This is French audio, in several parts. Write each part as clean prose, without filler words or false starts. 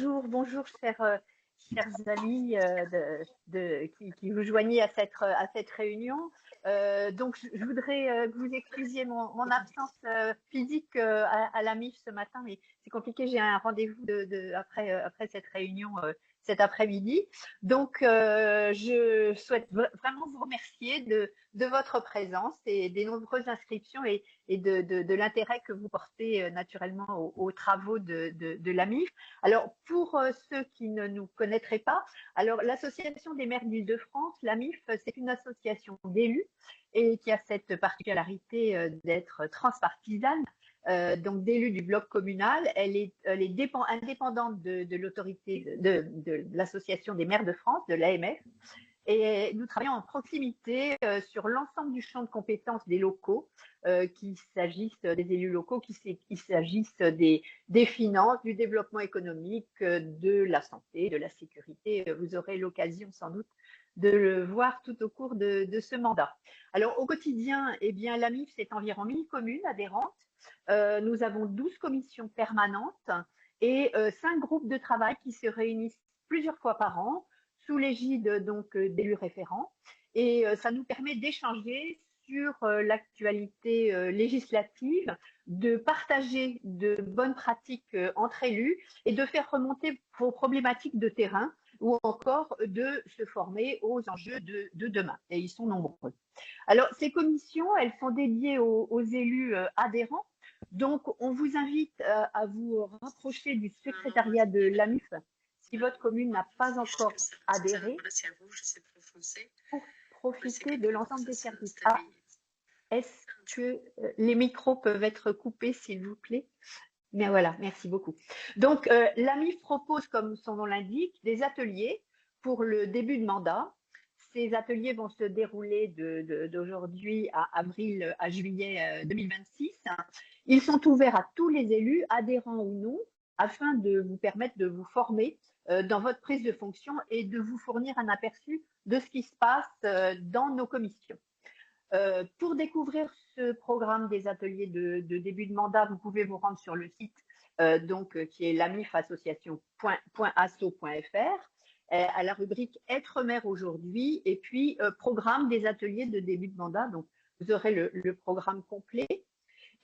Bonjour, chers amis qui vous joignez à cette réunion. Donc, je voudrais que vous excusiez mon absence physique à la MIF ce matin, mais c'est compliqué. J'ai un rendez-vous après cette réunion cet après-midi. Donc, je souhaite vraiment vous remercier de votre présence et des nombreuses inscriptions et de l'intérêt que vous portez naturellement aux travaux de la MIF. Alors, pour ceux qui ne nous connaîtraient pas, alors l'Association des maires d'Île-de-France, la MIF, c'est une association d'élus et qui a cette particularité d'être transpartisane, donc d'élus du bloc communal. Elle est indépendante de l'autorité de l'Association des maires de France, de l'AMF. Et nous travaillons en proximité sur l'ensemble du champ de compétences des locaux, qu'il s'agisse des élus locaux, qu'il s'agisse des finances, du développement économique, de la santé, de la sécurité. Vous aurez l'occasion sans doute de le voir tout au cours de ce mandat. Alors au quotidien, eh bien, l'AMIF, c'est environ 1000 communes adhérentes. Nous avons 12 commissions permanentes et 5 groupes de travail qui se réunissent plusieurs fois par an sous l'égide donc d'élus référents, et ça nous permet d'échanger sur l'actualité législative, de partager de bonnes pratiques entre élus et de faire remonter vos problématiques de terrain ou encore de se former aux enjeux de demain. Et ils sont nombreux. Alors, ces commissions, elles sont dédiées aux élus adhérents. Donc, on vous invite à vous rapprocher du secrétariat de l'AMIF si votre commune n'a pas encore adhéré, pour profiter de l'ensemble des services. Ah, est-ce que les micros peuvent être coupés, s'il vous plaît? Mais voilà, merci beaucoup. Donc, l'AMIF propose, comme son nom l'indique, des ateliers pour le début de mandat. Ces ateliers vont se dérouler d'aujourd'hui à juillet 2026. Ils sont ouverts à tous les élus, adhérents ou non, afin de vous permettre de vous former dans votre prise de fonction et de vous fournir un aperçu de ce qui se passe dans nos commissions. Pour découvrir ce programme des ateliers de début de mandat, vous pouvez vous rendre sur le site qui est lamifassociation.asso.fr à la rubrique Être maire aujourd'hui et puis programme des ateliers de début de mandat. Donc, vous aurez le programme complet.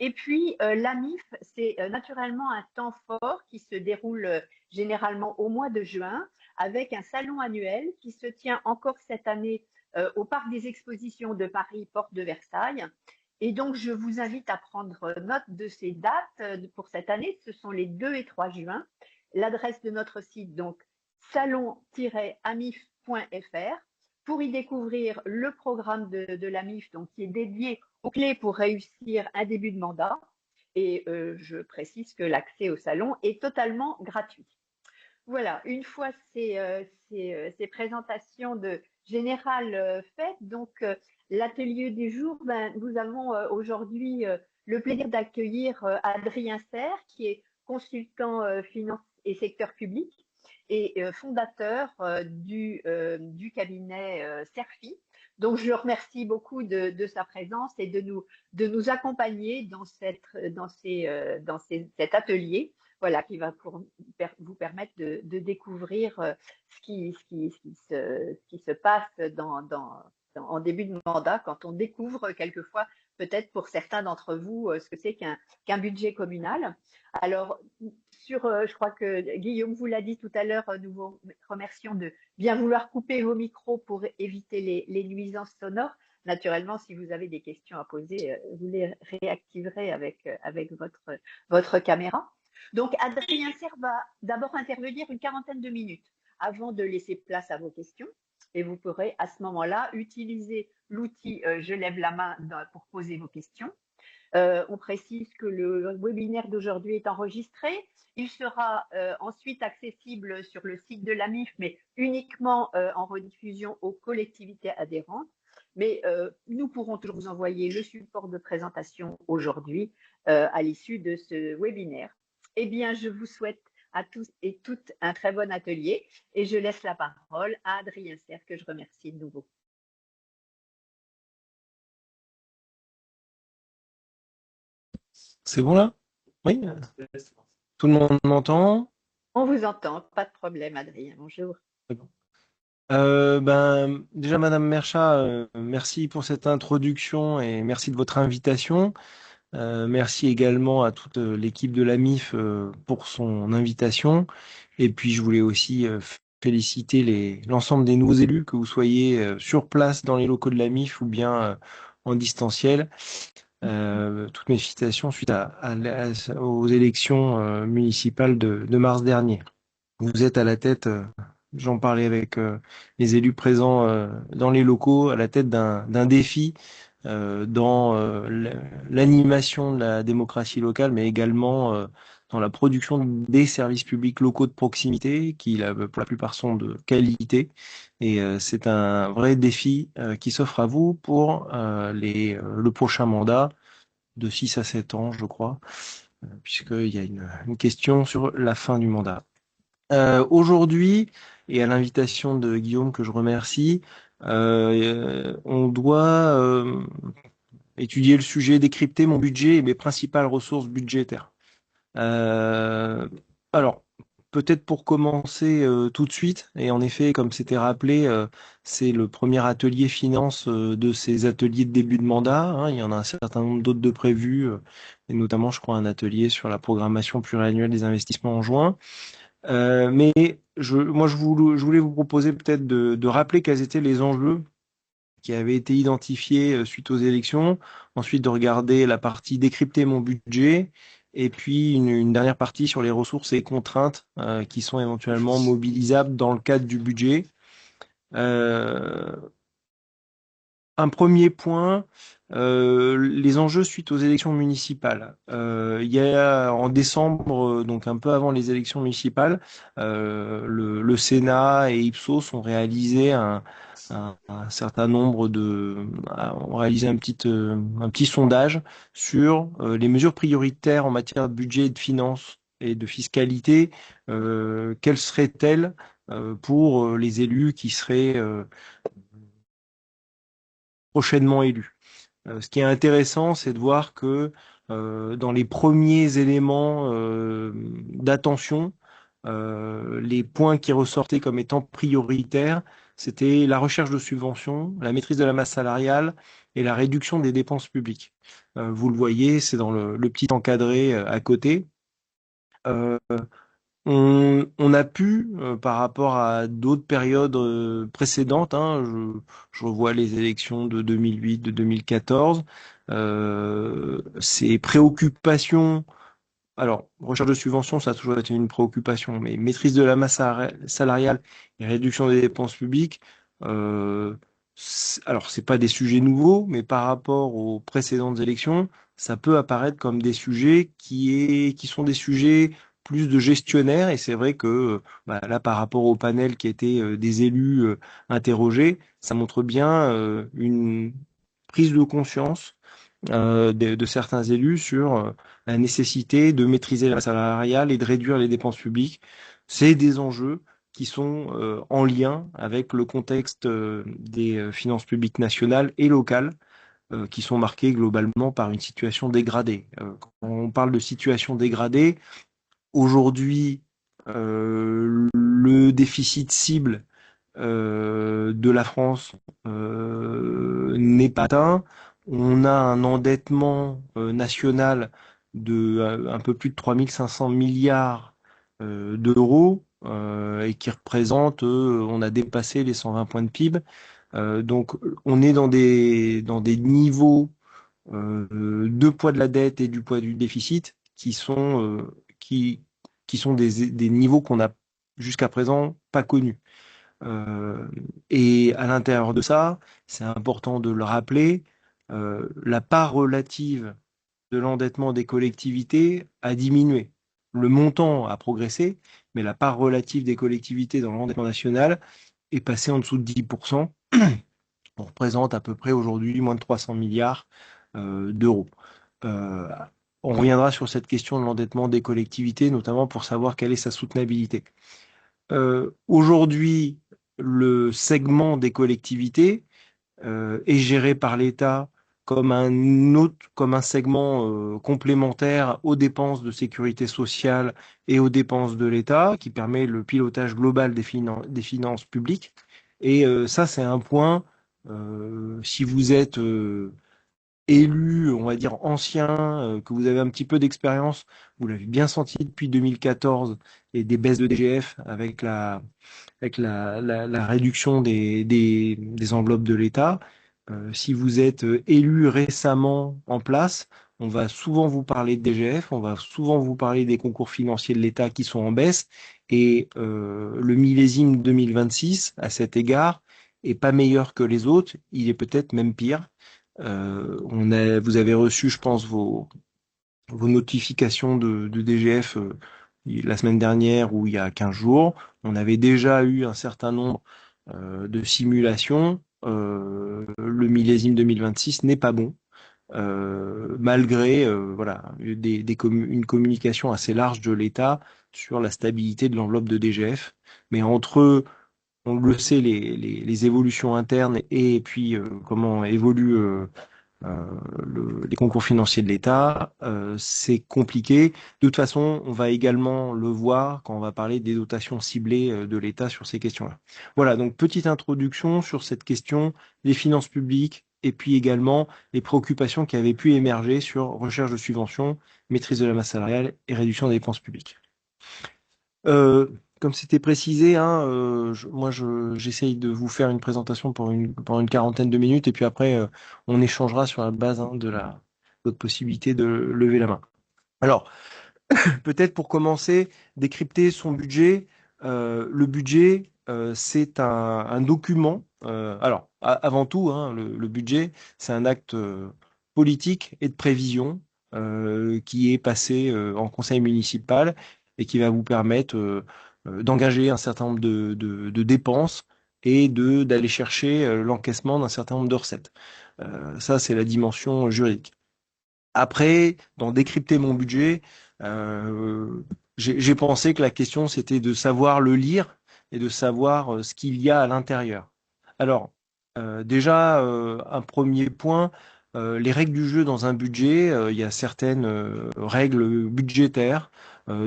Et puis, l'AMIF, c'est naturellement un temps fort qui se déroule généralement au mois de juin avec un salon annuel qui se tient encore cette année au Parc des Expositions de Paris, porte de Versailles. Et donc, je vous invite à prendre note de ces dates pour cette année. Ce sont les 2 et 3 juin. L'adresse de notre site, donc, salon-amif.fr, pour y découvrir le programme de l'AMIF, donc, qui est dédié aux clés pour réussir un début de mandat. Et je précise que l'accès au salon est totalement gratuit. Voilà, une fois ces présentations générales faites, donc l'atelier du jour, nous avons aujourd'hui le plaisir d'accueillir Adrien Serre, qui est consultant finance et secteur public et fondateur du cabinet Serfi. Donc, je le remercie beaucoup de sa présence et de nous accompagner dans cet atelier, voilà, qui va vous permettre de découvrir ce qui se passe en début de mandat, quand on découvre quelquefois, peut-être pour certains d'entre vous, ce que c'est qu'un budget communal. Alors, je crois que Guillaume vous l'a dit tout à l'heure, nous vous remercions de bien vouloir couper vos micros pour éviter les nuisances sonores. Naturellement, si vous avez des questions à poser, vous les réactiverez avec votre caméra. Donc, Adrien Serre va d'abord intervenir une quarantaine de minutes avant de laisser place à vos questions. Et vous pourrez à ce moment-là utiliser l'outil Je lève la main pour poser vos questions. On précise que le webinaire d'aujourd'hui est enregistré. Il sera ensuite accessible sur le site de l'AMIF, mais uniquement en rediffusion aux collectivités adhérentes. Mais nous pourrons toujours vous envoyer le support de présentation aujourd'hui à l'issue de ce webinaire. Eh bien, je vous souhaite à tous et toutes un très bon atelier et je laisse la parole à Adrien Serre, que je remercie de nouveau. C'est bon là? Oui? Tout le monde m'entend? On vous entend, pas de problème, Adrien. Bonjour. Déjà, Madame Merchat, merci pour cette introduction et merci de votre invitation. Merci également à toute l'équipe de la MIF pour son invitation. Et puis, je voulais aussi féliciter l'ensemble des nouveaux élus, que vous soyez sur place dans les locaux de la MIF ou bien en distanciel. Toutes mes félicitations suite aux élections municipales de mars dernier. Vous êtes à la tête, j'en parlais avec les élus présents dans les locaux, à la tête d'un défi dans l'animation de la démocratie locale, mais également dans la production des services publics locaux de proximité, qui pour la plupart sont de qualité. Et c'est un vrai défi qui s'offre à vous pour le prochain mandat de 6 à 7 ans, je crois, puisqu'il y a une question sur la fin du mandat. Aujourd'hui, et à l'invitation de Guillaume que je remercie, on doit étudier le sujet, décrypter mon budget et mes principales ressources budgétaires. Euh, alors, peut-être pour commencer tout de suite, et en effet, comme c'était rappelé, c'est le premier atelier finance de ces ateliers de début de mandat, hein. Il y en a un certain nombre d'autres de prévus, et notamment, je crois, un atelier sur la programmation pluriannuelle des investissements en juin. Mais je voulais vous proposer peut-être de rappeler quels étaient les enjeux qui avaient été identifiés suite aux élections, ensuite de regarder la partie décrypter mon budget, et puis une dernière partie sur les ressources et contraintes qui sont éventuellement mobilisables dans le cadre du budget. Euh, un premier point, les enjeux suite aux élections municipales. Il y a en décembre, donc un peu avant les élections municipales, le Sénat et Ipsos ont réalisé un certain nombre ont réalisé un petit sondage sur les mesures prioritaires en matière de budget et de finances et de fiscalité. Quelles seraient-elles pour les élus qui seraient prochainement élus? Ce qui est intéressant, c'est de voir que dans les premiers éléments d'attention, les points qui ressortaient comme étant prioritaires, c'était la recherche de subventions, la maîtrise de la masse salariale et la réduction des dépenses publiques. Vous le voyez, c'est dans le petit encadré à côté. Euh, on a pu, par rapport à d'autres périodes précédentes, hein, je revois les élections de 2008, de 2014, ces préoccupations, alors recherche de subventions, ça a toujours été une préoccupation, mais maîtrise de la masse salariale et réduction des dépenses publiques, alors c'est pas des sujets nouveaux, mais par rapport aux précédentes élections, ça peut apparaître comme des sujets qui sont des sujets plus de gestionnaires, et c'est vrai que là, par rapport au panel qui était des élus interrogés, ça montre bien une prise de conscience de certains élus sur la nécessité de maîtriser la masse salariale et de réduire les dépenses publiques. C'est des enjeux qui sont en lien avec le contexte des finances publiques nationales et locales, qui sont marquées globalement par une situation dégradée. Quand on parle de situation dégradée, aujourd'hui, le déficit cible de la France n'est pas atteint. On a un endettement national de un peu plus de 3500 milliards d'euros et qui représente, on a dépassé les 120 points de PIB. Donc on est dans des niveaux de poids de la dette et du poids du déficit qui sont des niveaux qu'on n'a jusqu'à présent pas connus. Euh, et à l'intérieur de ça, c'est important de le rappeler, la part relative de l'endettement des collectivités a diminué. Le montant a progressé, mais la part relative des collectivités dans l'endettement national est passée en dessous de 10%. On représente à peu près aujourd'hui moins de 300 milliards d'euros. Euh, on reviendra sur cette question de l'endettement des collectivités, notamment pour savoir quelle est sa soutenabilité. Aujourd'hui, le segment des collectivités est géré par l'État comme un segment complémentaire aux dépenses de sécurité sociale et aux dépenses de l'État, qui permet le pilotage global des finances publiques. Et ça, c'est un point, si vous êtes élu, on va dire ancien, que vous avez un petit peu d'expérience, vous l'avez bien senti depuis 2014 et des baisses de DGF avec la réduction des enveloppes de l'État. Si vous êtes élu récemment en place, on va souvent vous parler de DGF, on va souvent vous parler des concours financiers de l'État qui sont en baisse, et le millésime 2026, à cet égard, est pas meilleur que les autres, il est peut-être même pire. Vous avez reçu, je pense, vos notifications de DGF la semaine dernière ou il y a 15 jours. On avait déjà eu un certain nombre de simulations. Le millésime 2026 n'est pas bon, malgré voilà, une communication assez large de l'État sur la stabilité de l'enveloppe de DGF. Mais entre, on le sait, les évolutions internes et puis comment évolue les concours financiers de l'État, c'est compliqué. De toute façon, on va également le voir quand on va parler des dotations ciblées de l'État sur ces questions-là. Voilà, donc petite introduction sur cette question des finances publiques et puis également les préoccupations qui avaient pu émerger sur recherche de subventions, maîtrise de la masse salariale et réduction des dépenses publiques. Euh, Comme c'était précisé, hein, j'essaye de vous faire une présentation pendant une quarantaine de minutes et puis après, on échangera sur la base hein, de votre possibilité de lever la main. Alors, peut-être pour commencer, décrypter son budget. Le budget, c'est un document. Avant tout, hein, le budget, c'est un acte politique et de prévision qui est passé en conseil municipal et qui va vous permettre d'engager un certain nombre de dépenses et d'aller chercher l'encaissement d'un certain nombre de recettes. Ça, c'est la dimension juridique. Après, dans décrypter mon budget, euh, j'ai pensé que la question, c'était de savoir le lire et de savoir ce qu'il y a à l'intérieur. Alors, déjà, un premier point, les règles du jeu dans un budget, il y a certaines règles budgétaires,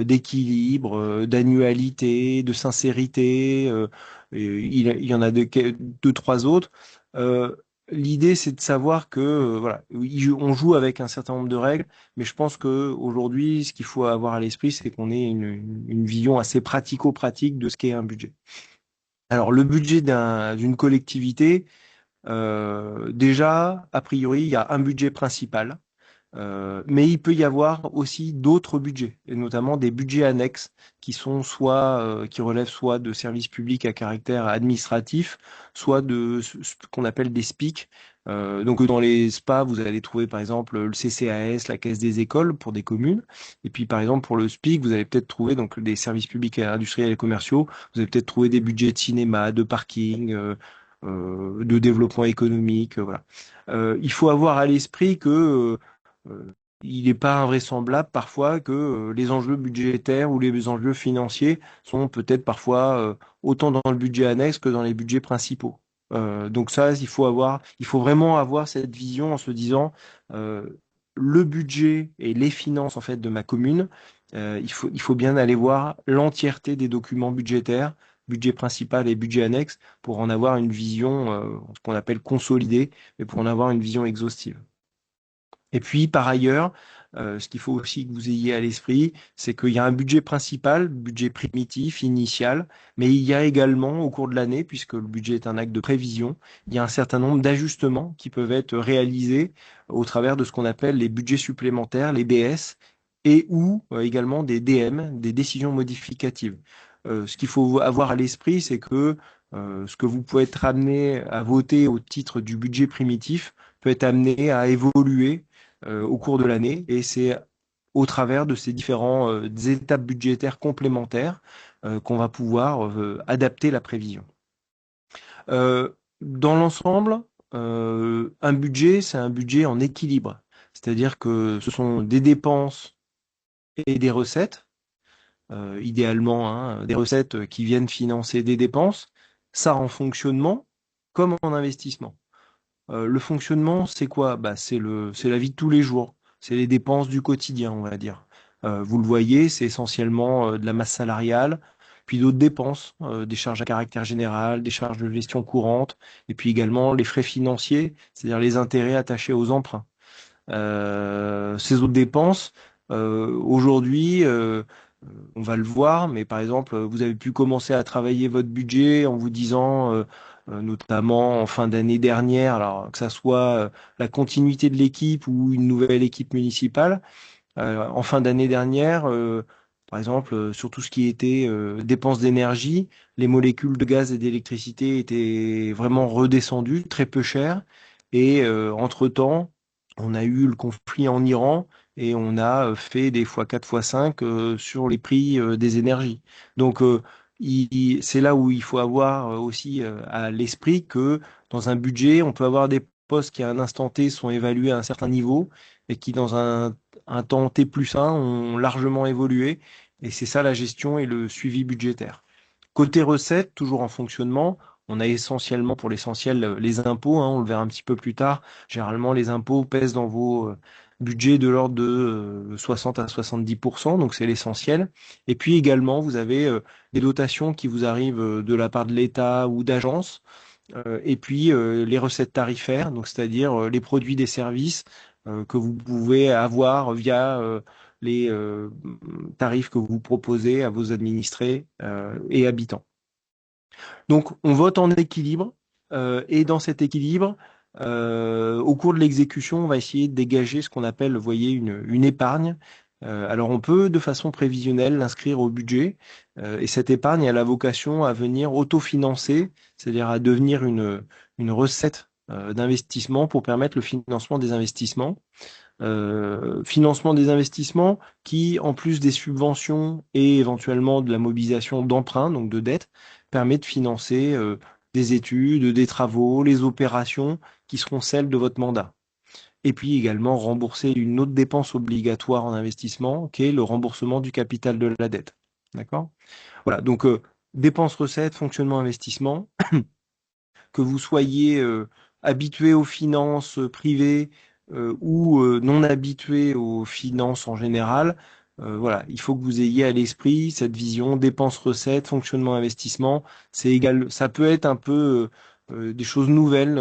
d'équilibre, d'annualité, de sincérité, et il y en a deux, trois autres. Euh, L'idée, c'est de savoir que voilà, on joue avec un certain nombre de règles, mais je pense que aujourd'hui, ce qu'il faut avoir à l'esprit, c'est qu'on ait une vision assez pratico-pratique de ce qu'est un budget. Alors, le budget d'une collectivité, déjà, a priori, il y a un budget principal. Mais il peut y avoir aussi d'autres budgets, et notamment des budgets annexes qui sont qui relèvent soit de services publics à caractère administratif, soit de ce qu'on appelle des SPIC. Donc dans les SPA, vous allez trouver par exemple le CCAS, la Caisse des écoles pour des communes. Et puis par exemple pour le SPIC, vous allez peut-être trouver donc des services publics industriels et commerciaux. Vous allez peut-être trouver des budgets de cinéma, de parking, de développement économique. Voilà. Il faut avoir à l'esprit que il n'est pas invraisemblable parfois que les enjeux budgétaires ou les enjeux financiers sont peut-être parfois autant dans le budget annexe que dans les budgets principaux. Donc ça, il faut vraiment avoir cette vision en se disant euh, le budget et les finances en fait de ma commune. Il faut bien aller voir l'entièreté des documents budgétaires, budget principal et budget annexe, pour en avoir une vision, ce qu'on appelle consolidée, mais pour en avoir une vision exhaustive. Et puis, par ailleurs, ce qu'il faut aussi que vous ayez à l'esprit, c'est qu'il y a un budget principal, budget primitif, initial, mais il y a également, au cours de l'année, puisque le budget est un acte de prévision, il y a un certain nombre d'ajustements qui peuvent être réalisés au travers de ce qu'on appelle les budgets supplémentaires, les BS, et ou également des DM, des décisions modificatives. Ce qu'il faut avoir à l'esprit, c'est que ce que vous pouvez être amené à voter au titre du budget primitif peut être amené à évoluer au cours de l'année. Et c'est au travers de ces différentes étapes budgétaires complémentaires qu'on va pouvoir adapter la prévision. Dans l'ensemble, un budget, c'est un budget en équilibre. C'est-à-dire que ce sont des dépenses et des recettes, idéalement hein, des recettes qui viennent financer des dépenses, ça en fonctionnement comme en investissement. Le fonctionnement, c'est quoi? Bah, c'est la vie de tous les jours. C'est les dépenses du quotidien, on va dire. Vous le voyez, c'est essentiellement de la masse salariale, puis d'autres dépenses, des charges à caractère général, des charges de gestion courante, et puis également les frais financiers, c'est-à-dire les intérêts attachés aux emprunts. Ces autres dépenses, aujourd'hui, on va le voir, mais par exemple, vous avez pu commencer à travailler votre budget en vous disant, notamment en fin d'année dernière, alors que ça soit la continuité de l'équipe ou une nouvelle équipe municipale, en fin d'année dernière, par exemple, sur tout ce qui était dépenses d'énergie, les molécules de gaz et d'électricité étaient vraiment redescendues, très peu chères. Et entre-temps, on a eu le conflit en Iran et on a fait des fois 4 fois 5 sur les prix des énergies. Donc, c'est là où il faut avoir aussi à l'esprit que dans un budget, on peut avoir des postes qui à un instant T sont évalués à un certain niveau et qui dans un temps T plus 1 ont largement évolué. Et c'est ça la gestion et le suivi budgétaire. Côté recettes, toujours en fonctionnement, on a essentiellement, pour l'essentiel, les impôts, hein, on le verra un petit peu plus tard. Généralement, les impôts pèsent dans vos budgets de l'ordre de 60 à 70%, donc c'est l'essentiel. Et puis également, vous avez des dotations qui vous arrivent de la part de l'État ou d'agences, et puis les recettes tarifaires, donc c'est-à-dire les produits des services que vous pouvez avoir via les tarifs que vous proposez à vos administrés et habitants. Donc, on vote en équilibre, et dans cet équilibre, au cours de l'exécution, on va essayer de dégager ce qu'on appelle, vous voyez, une épargne. Alors, on peut, de façon prévisionnelle, l'inscrire au budget, et cette épargne a la vocation à venir autofinancer, c'est-à-dire à devenir une recette d'investissement pour permettre le financement des investissements. Financement des investissements qui, en plus des subventions et éventuellement de la mobilisation d'emprunts, donc de dettes, permet de financer des études, des travaux, les opérations qui seront celles de votre mandat. Et puis également rembourser une autre dépense obligatoire en investissement, qui est le remboursement du capital de la dette. D'accord? Voilà, donc dépenses, recettes, fonctionnement, investissement, que vous soyez habitué aux finances privées ou non habitué aux finances en général, voilà, il faut que vous ayez à l'esprit cette vision dépenses-recettes, fonctionnement-investissement. C'est égal, ça peut être un peu des choses nouvelles,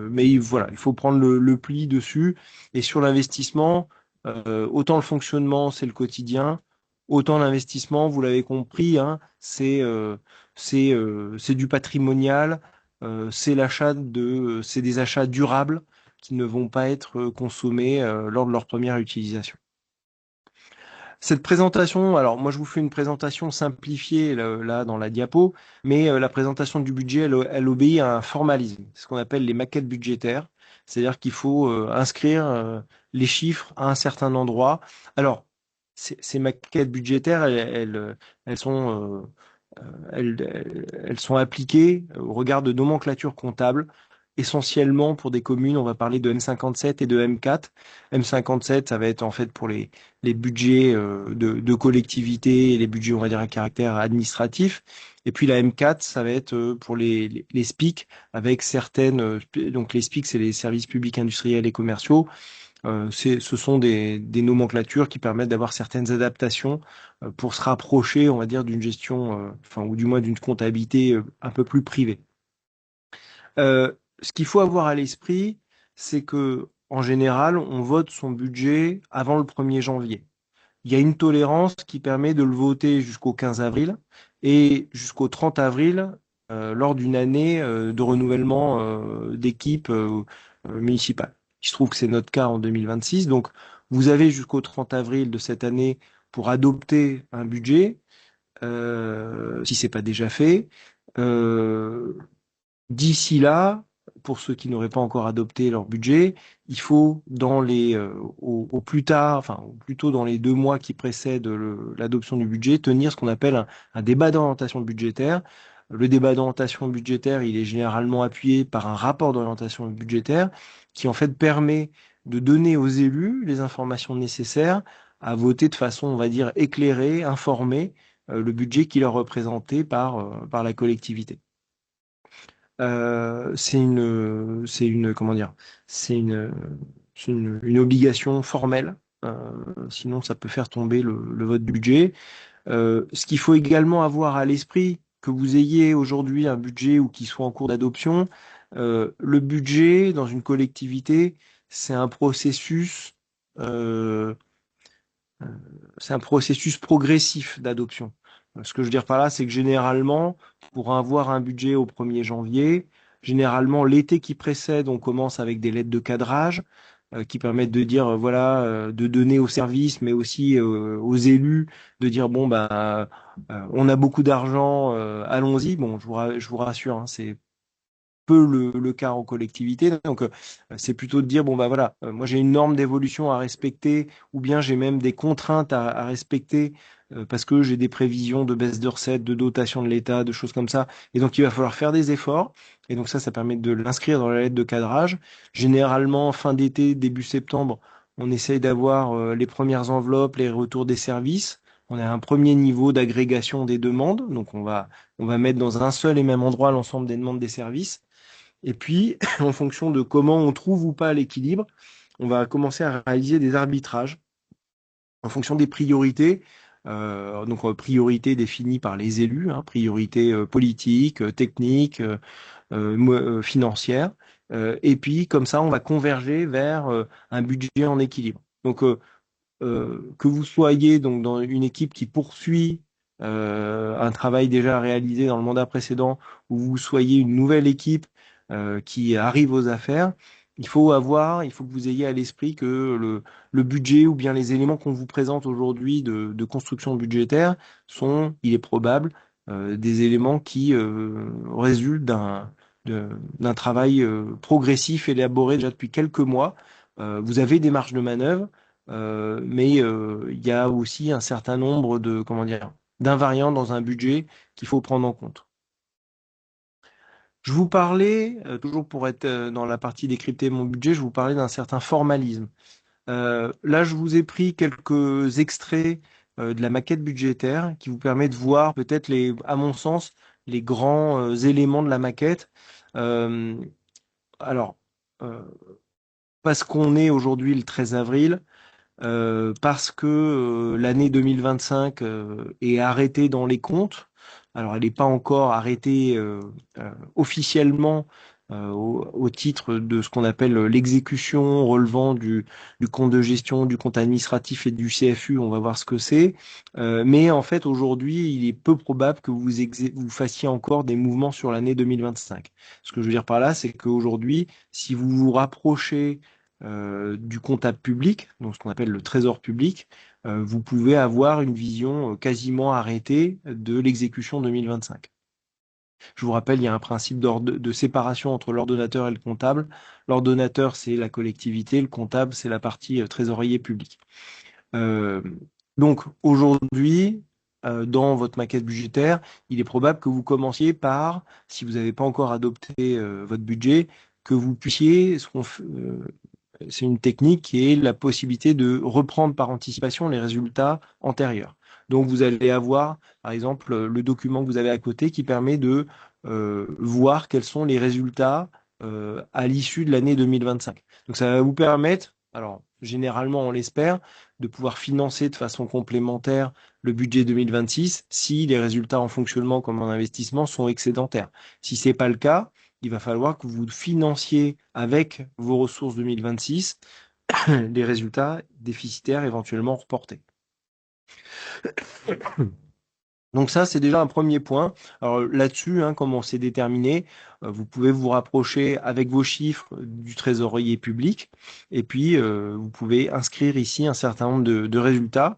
mais voilà, il faut prendre le pli dessus. Et sur l'investissement, autant le fonctionnement, c'est le quotidien, autant l'investissement, vous l'avez compris, hein, c'est du patrimonial, c'est des achats durables qui ne vont pas être consommés lors de leur première utilisation. Cette présentation, alors moi je vous fais une présentation simplifiée là, dans la diapo, mais la présentation du budget, elle obéit à un formalisme, ce qu'on appelle les maquettes budgétaires, c'est-à-dire qu'il faut inscrire les chiffres à un certain endroit. Alors, ces maquettes budgétaires, elles sont elles sont appliquées au regard de nomenclature comptable, essentiellement pour des communes, on va parler de M57 et de M4. M57, ça va être en fait pour les budgets de collectivités et les budgets, on va dire, à caractère administratif. Et puis la M4, ça va être pour les SPIC, avec certaines, donc les SPIC, c'est les services publics industriels et commerciaux, ce sont des nomenclatures qui permettent d'avoir certaines adaptations pour se rapprocher, on va dire, d'une gestion, enfin, ou du moins d'une comptabilité un peu plus privée. Ce qu'il faut avoir à l'esprit, c'est que en général, on vote son budget avant le 1er janvier. Il y a une tolérance qui permet de le voter jusqu'au 15 avril et jusqu'au 30 avril lors d'une année de renouvellement d'équipe municipale. Il se trouve que c'est notre cas en 2026. Donc, vous avez jusqu'au 30 avril de cette année pour adopter un budget, si c'est pas déjà fait. Euh, D'ici là, pour ceux qui n'auraient pas encore adopté leur budget, il faut au plus tard, enfin au plus tôt dans les 2 mois qui précèdent l'adoption du budget, tenir ce qu'on appelle un débat d'orientation budgétaire. Le débat d'orientation budgétaire, il est généralement appuyé par un rapport d'orientation budgétaire qui en fait permet de donner aux élus les informations nécessaires à voter de façon, on va dire, éclairée, informée, le budget qui leur est représenté par la collectivité. comment dire, c'est une obligation formelle. Sinon, ça peut faire tomber le vote budget. Ce qu'il faut également avoir à l'esprit, que vous ayez aujourd'hui un budget ou qu'il soit en cours d'adoption, le budget dans une collectivité, c'est un processus, euh, c'est un processus progressif d'adoption. Ce que je veux dire par là, c'est que généralement, pour avoir un budget au 1er janvier, généralement l'été qui précède, on commence avec des lettres de cadrage qui permettent de dire, voilà, de donner aux services, mais aussi aux élus, de dire, bon, bah, on a beaucoup d'argent, allons-y. Bon, je vous rassure, hein, c'est peu le cas en collectivité. Donc, c'est plutôt de dire, bon, bah voilà, moi j'ai une norme d'évolution à respecter, ou bien j'ai même des contraintes à respecter, parce que j'ai des prévisions de baisse de recettes, de dotation de l'État, de choses comme ça. Et donc, il va falloir faire des efforts. Et donc, ça permet de l'inscrire dans la lettre de cadrage. Généralement, fin d'été, début septembre, on essaye d'avoir les premières enveloppes, les retours des services. On a un premier niveau d'agrégation des demandes. Donc, on va mettre dans un seul et même endroit l'ensemble des demandes des services. Et puis, en fonction de comment on trouve ou pas l'équilibre, on va commencer à réaliser des arbitrages en fonction des priorités. Priorités définies par les élus, hein, priorités politiques, techniques, financières. Et puis, comme ça, on va converger vers un budget en équilibre. Donc, que vous soyez donc dans une équipe qui poursuit un travail déjà réalisé dans le mandat précédent, ou vous soyez une nouvelle équipe qui arrive aux affaires, il faut que vous ayez à l'esprit que le budget ou bien les éléments qu'on vous présente aujourd'hui de construction budgétaire sont, il est probable, des éléments qui résultent d'un travail progressif élaboré déjà depuis quelques mois. Vous avez des marges de manœuvre, mais il y a aussi un certain nombre de, comment dire, d'invariants dans un budget qu'il faut prendre en compte. Je vous parlais, toujours pour être dans la partie décrypter mon budget, je vous parlais d'un certain formalisme. Là, je vous ai pris quelques extraits de la maquette budgétaire qui vous permet de voir peut-être à mon sens, les grands éléments de la maquette. Euh, alors, euh, parce qu'on est aujourd'hui le 13 avril, parce que l'année 2025 est arrêtée dans les comptes. Alors, elle n'est pas encore arrêtée officiellement au titre de ce qu'on appelle l'exécution relevant du compte de gestion, du compte administratif et du CFU. On va voir ce que c'est. Mais en fait, aujourd'hui, il est peu probable que vous fassiez encore des mouvements sur l'année 2025. Ce que je veux dire par là, c'est qu'aujourd'hui, si vous vous rapprochez du comptable public, donc ce qu'on appelle le trésor public, vous pouvez avoir une vision quasiment arrêtée de l'exécution 2025. Je vous rappelle, il y a un principe de séparation entre l'ordonnateur et le comptable. L'ordonnateur, c'est la collectivité, le comptable, c'est la partie trésorier public. Euh, donc aujourd'hui, dans votre maquette budgétaire, il est probable que vous commenciez par, si vous n'avez pas encore adopté votre budget, que vous puissiez, c'est une technique qui est la possibilité de reprendre par anticipation les résultats antérieurs. Donc vous allez avoir, par exemple, le document que vous avez à côté qui permet de voir quels sont les résultats à l'issue de l'année 2025. Donc ça va vous permettre, alors généralement on l'espère, de pouvoir financer de façon complémentaire le budget 2026 si les résultats en fonctionnement comme en investissement sont excédentaires. Si ce n'est pas le cas, il va falloir que vous financiez avec vos ressources 2026 les résultats déficitaires éventuellement reportés. Donc ça, c'est déjà un premier point. Alors là-dessus, hein, comme on s'est déterminé, vous pouvez vous rapprocher avec vos chiffres du trésorier public, et puis vous pouvez inscrire ici un certain nombre de résultats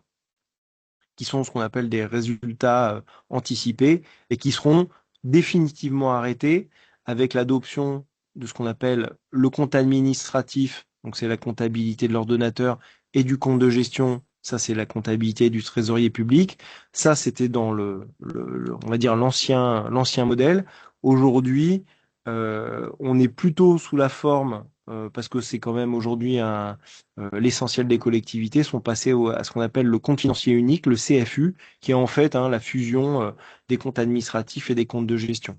qui sont ce qu'on appelle des résultats anticipés et qui seront définitivement arrêtés avec l'adoption de ce qu'on appelle le compte administratif, donc c'est la comptabilité de l'ordonnateur, et du compte de gestion, ça c'est la comptabilité du trésorier public. Ça c'était dans on va dire l'ancien modèle. Aujourd'hui, on est plutôt sous la forme parce que c'est quand même aujourd'hui l'essentiel des collectivités sont passées à ce qu'on appelle le compte financier unique, le CFU, qui est en fait la fusion des comptes administratifs et des comptes de gestion.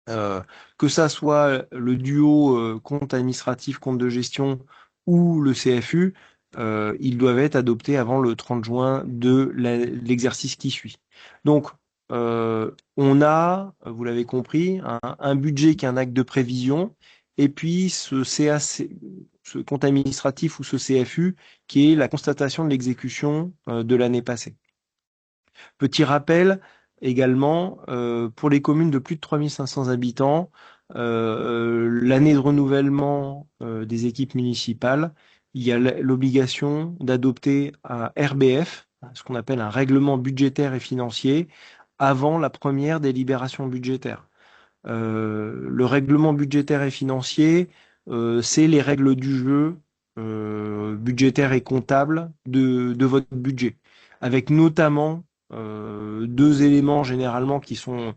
Euh, que ça soit le duo compte administratif, compte de gestion ou le CFU, ils doivent être adoptés avant le 30 juin de l'exercice qui suit. Donc, on a, vous l'avez compris, un budget qui est un acte de prévision, et puis ce CAC, ce compte administratif ou ce CFU qui est la constatation de l'exécution de l'année passée. Petit rappel également, pour les communes de plus de 3500 habitants, l'année de renouvellement des équipes municipales, il y a l'obligation d'adopter un RBF, ce qu'on appelle un règlement budgétaire et financier, avant la première délibération budgétaire. Le règlement budgétaire et financier, c'est les règles du jeu budgétaire et comptable de votre budget, avec notamment deux éléments généralement qui sont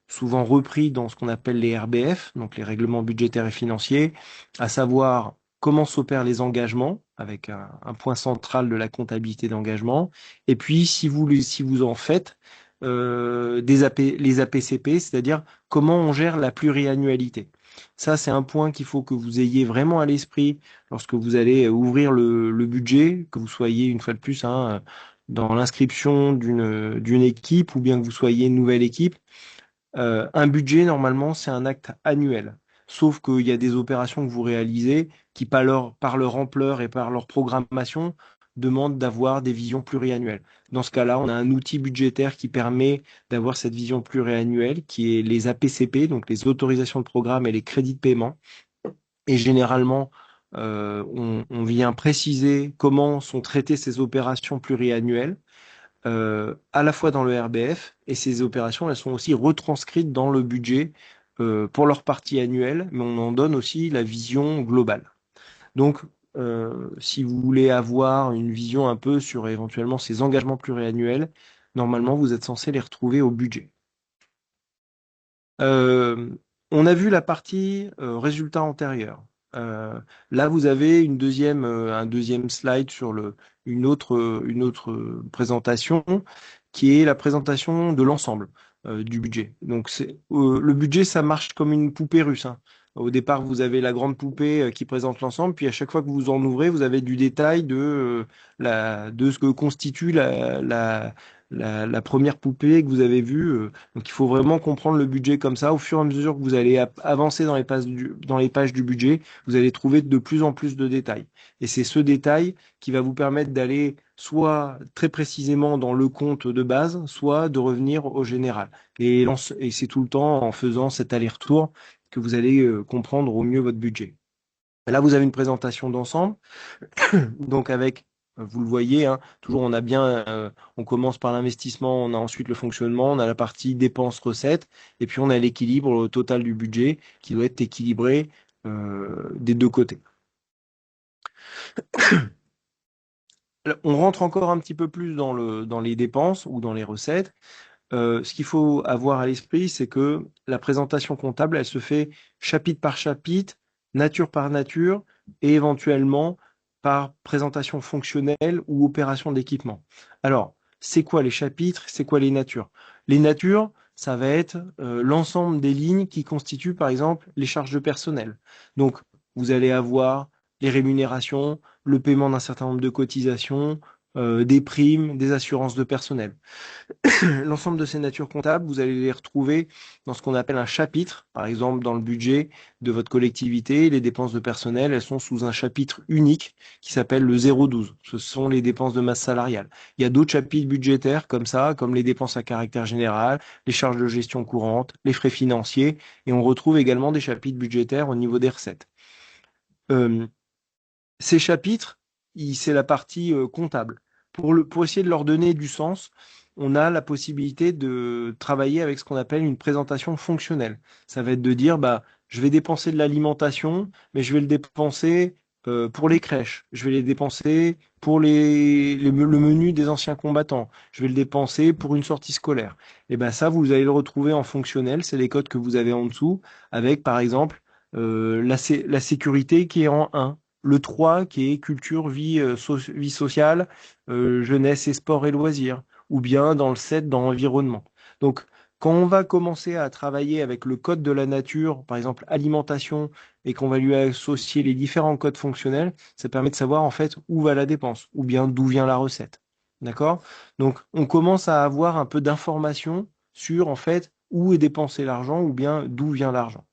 souvent repris dans ce qu'on appelle les RBF, donc les règlements budgétaires et financiers, à savoir comment s'opèrent les engagements, avec un point central de la comptabilité d'engagement, et puis si vous en faites, les APCP, c'est-à-dire comment on gère la pluriannualité. Ça, c'est un point qu'il faut que vous ayez vraiment à l'esprit lorsque vous allez ouvrir le budget, que vous soyez une fois de plus dans l'inscription d'une équipe ou bien que vous soyez une nouvelle équipe. Un budget, normalement, c'est un acte annuel. Sauf qu'il y a des opérations que vous réalisez qui, par leur ampleur et par leur programmation, demandent d'avoir des visions pluriannuelles. Dans ce cas-là, on a un outil budgétaire qui permet d'avoir cette vision pluriannuelle, qui est les APCP, donc les autorisations de programme et les crédits de paiement. Et généralement, on vient préciser comment sont traitées ces opérations pluriannuelles à la fois dans le RBF, et ces opérations, elles sont aussi retranscrites dans le budget pour leur partie annuelle, mais on en donne aussi la vision globale. Donc, si vous voulez avoir une vision un peu sur éventuellement ces engagements pluriannuels, normalement, vous êtes censé les retrouver au budget. Euh, on a vu la partie résultat antérieur. Là, vous avez un deuxième slide sur une autre présentation qui est la présentation de l'ensemble du budget. Donc, le budget, ça marche comme une poupée russe, hein. Au départ, vous avez la grande poupée qui présente l'ensemble, puis à chaque fois que vous en ouvrez, vous avez du détail de ce que constitue la première poupée que vous avez vue. Donc, il faut vraiment comprendre le budget comme ça. Au fur et à mesure que vous allez avancer dans les pages du budget, vous allez trouver de plus en plus de détails. Et c'est ce détail qui va vous permettre d'aller soit très précisément dans le compte de base, soit de revenir au général. Et c'est tout le temps en faisant cet aller-retour que vous allez comprendre au mieux votre budget. Là, vous avez une présentation d'ensemble, donc avec, vous le voyez, hein, toujours on commence par l'investissement, on a ensuite le fonctionnement, on a la partie dépenses-recettes, et puis on a l'équilibre total du budget qui doit être équilibré des deux côtés. On rentre encore un petit peu plus dans les dépenses ou dans les recettes. Ce qu'il faut avoir à l'esprit, c'est que la présentation comptable, elle se fait chapitre par chapitre, nature par nature, et éventuellement par présentation fonctionnelle ou opération d'équipement. Alors, c'est quoi les chapitres? C'est quoi les natures? Les natures, ça va être l'ensemble des lignes qui constituent, par exemple, les charges de personnel. Donc, vous allez avoir les rémunérations, le paiement d'un certain nombre de cotisations, des primes, des assurances de personnel. L'ensemble de ces natures comptables, vous allez les retrouver dans ce qu'on appelle un chapitre. Par exemple, dans le budget de votre collectivité, les dépenses de personnel, elles sont sous un chapitre unique qui s'appelle le 012. Ce sont les dépenses de masse salariale. Il y a d'autres chapitres budgétaires comme ça, comme les dépenses à caractère général, les charges de gestion courante, les frais financiers, et on retrouve également des chapitres budgétaires au niveau des recettes. Ces chapitres, c'est la partie comptable. Pour essayer de leur donner du sens, on a la possibilité de travailler avec ce qu'on appelle une présentation fonctionnelle. Ça va être de dire, bah, je vais dépenser de l'alimentation, mais je vais le dépenser pour les crèches. Je vais les dépenser pour le menu des anciens combattants. Je vais le dépenser pour une sortie scolaire. Et ben ça, vous allez le retrouver en fonctionnel. C'est les codes que vous avez en dessous, avec par exemple la sécurité qui est en 1. Le 3 qui est culture, vie sociale, jeunesse et sport et loisirs, ou bien dans le 7 dans environnement. Donc, Quand on va commencer à travailler avec le code de la nature, par exemple alimentation, et qu'on va lui associer les différents codes fonctionnels, ça permet de savoir en fait où va la dépense, ou bien d'où vient la recette. D'accord? Donc on commence à avoir un peu d'informations sur en fait où est dépensé l'argent ou bien d'où vient l'argent.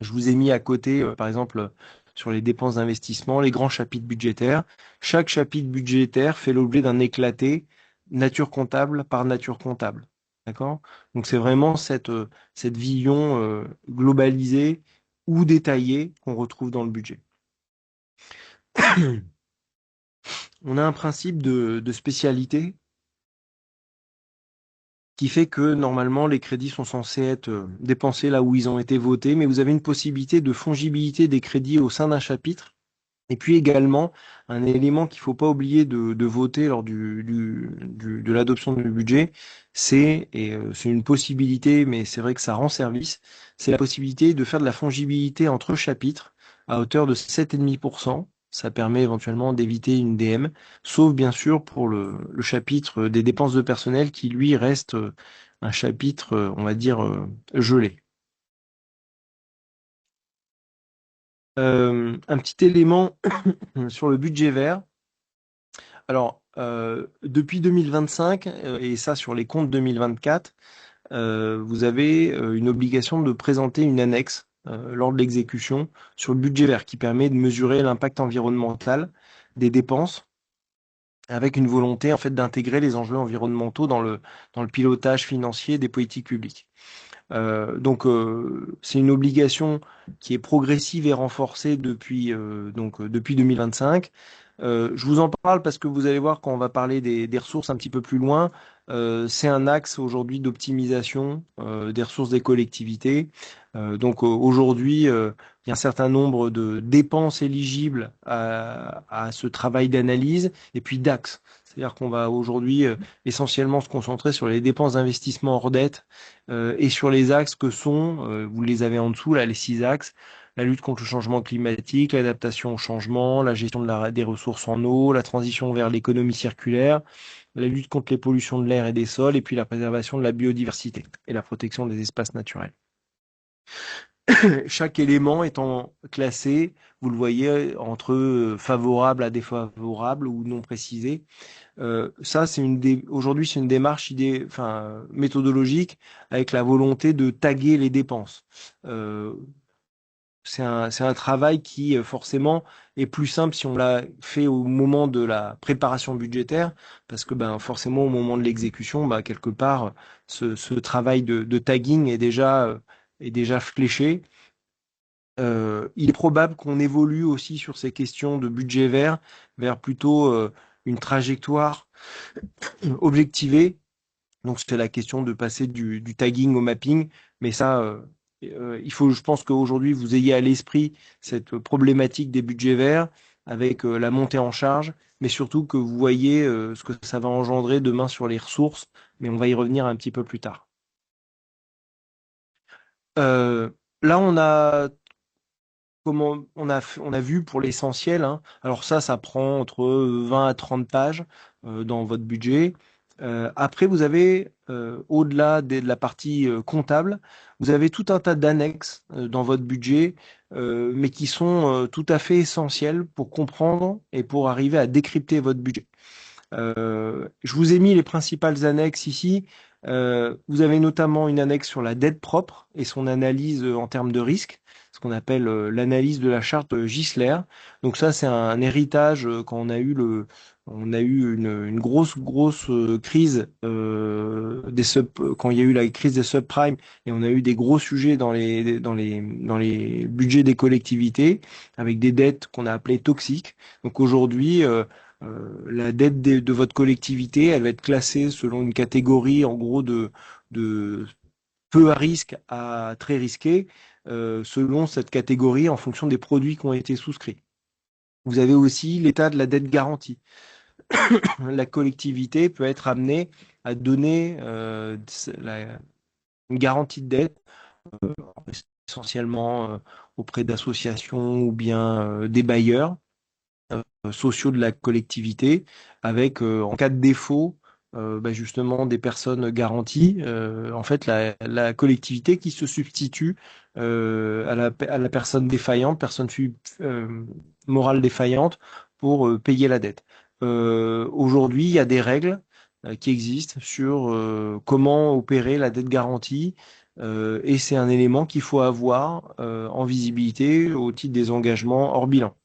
Je vous ai mis à côté, par exemple, sur les dépenses d'investissement, les grands chapitres budgétaires. Chaque chapitre budgétaire fait l'objet d'un éclaté nature comptable par nature comptable. D'accord? Donc c'est vraiment cette vision globalisée ou détaillée qu'on retrouve dans le budget. On a un principe de spécialité qui fait que normalement les crédits sont censés être dépensés là où ils ont été votés, mais vous avez une possibilité de fongibilité des crédits au sein d'un chapitre. Et puis également, un élément qu'il ne faut pas oublier de voter lors de l'adoption du budget, c'est une possibilité, mais c'est vrai que ça rend service, c'est la possibilité de faire de la fongibilité entre chapitres à hauteur de 7,5%. Ça permet éventuellement d'éviter une DM, sauf bien sûr pour le chapitre des dépenses de personnel qui lui reste un chapitre, on va dire, gelé. Un petit élément sur le budget vert. Alors, depuis 2025, et ça sur les comptes 2024, vous avez une obligation de présenter une annexe lors de l'exécution sur le budget vert qui permet de mesurer l'impact environnemental des dépenses avec une volonté en fait d'intégrer les enjeux environnementaux dans le pilotage financier des politiques publiques. C'est une obligation qui est progressive et renforcée depuis 2025. Je vous en parle parce que vous allez voir quand on va parler des ressources un petit peu plus loin, c'est un axe aujourd'hui d'optimisation des ressources des collectivités. Aujourd'hui, il y a un certain nombre de dépenses éligibles à ce travail d'analyse et puis d'axes. C'est-à-dire qu'on va aujourd'hui essentiellement se concentrer sur les dépenses d'investissement hors dette et sur les axes que sont, vous les avez en dessous, là, les 6 axes, la lutte contre le changement climatique, l'adaptation au changement, la gestion des ressources en eau, la transition vers l'économie circulaire, la lutte contre les pollutions de l'air et des sols, et puis la préservation de la biodiversité et la protection des espaces naturels. Chaque élément étant classé, vous le voyez, entre favorable à défavorable ou non précisé. Ça, aujourd'hui, c'est une démarche méthodologique avec la volonté de taguer les dépenses. Euh, c'est un travail qui, forcément, est plus simple si on l'a fait au moment de la préparation budgétaire, parce que, ben, forcément, au moment de l'exécution, bah, quelque part, ce travail de tagging est déjà fléché. Il est probable qu'on évolue aussi sur ces questions de budget vert vers plutôt une trajectoire objectivée. Donc, c'est la question de passer du tagging au mapping. Mais ça, je pense qu'aujourd'hui, vous ayez à l'esprit cette problématique des budgets verts avec la montée en charge, mais surtout que vous voyez ce que ça va engendrer demain sur les ressources. Mais on va y revenir un petit peu plus tard. Euh, Là, on a vu pour l'essentiel, hein. Alors ça prend entre 20 à 30 pages dans votre budget. Après, vous avez, au-delà de la partie comptable, vous avez tout un tas d'annexes dans votre budget, mais qui sont tout à fait essentielles pour comprendre et pour arriver à décrypter votre budget. Je vous ai mis les principales annexes ici. Vous avez notamment une annexe sur la dette propre et son analyse en termes de risque, ce qu'on appelle l'analyse de la charte Gisler. Donc ça, c'est un héritage quand on a eu une grosse crise quand il y a eu la crise des subprimes et on a eu des gros sujets dans les budgets des collectivités avec des dettes qu'on a appelées toxiques. Donc aujourd'hui, la dette de votre collectivité, elle va être classée selon une catégorie en gros de peu à risque à très risqué, selon cette catégorie en fonction des produits qui ont été souscrits. Vous avez aussi l'état de la dette garantie. La collectivité peut être amenée à donner une garantie de dette essentiellement auprès d'associations ou bien des bailleurs sociaux de la collectivité, avec en cas de défaut justement des personnes garanties, en fait la collectivité qui se substitue à la personne défaillante, morale défaillante pour payer la dette. Aujourd'hui, il y a des règles qui existent sur comment opérer la dette garantie. Et c'est un élément qu'il faut avoir en visibilité au titre des engagements hors bilan.